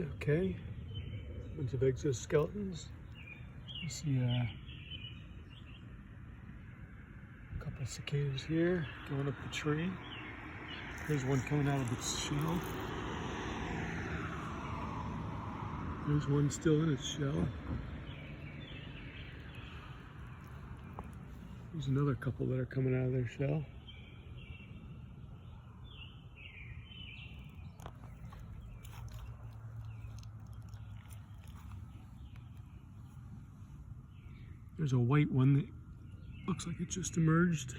Okay, bunch of exoskeletons. You see a couple cicadas here going up the tree. There's one coming out of its shell. There's one still in its shell. There's another couple that are coming out of their shell. There's a white one that looks like it just emerged.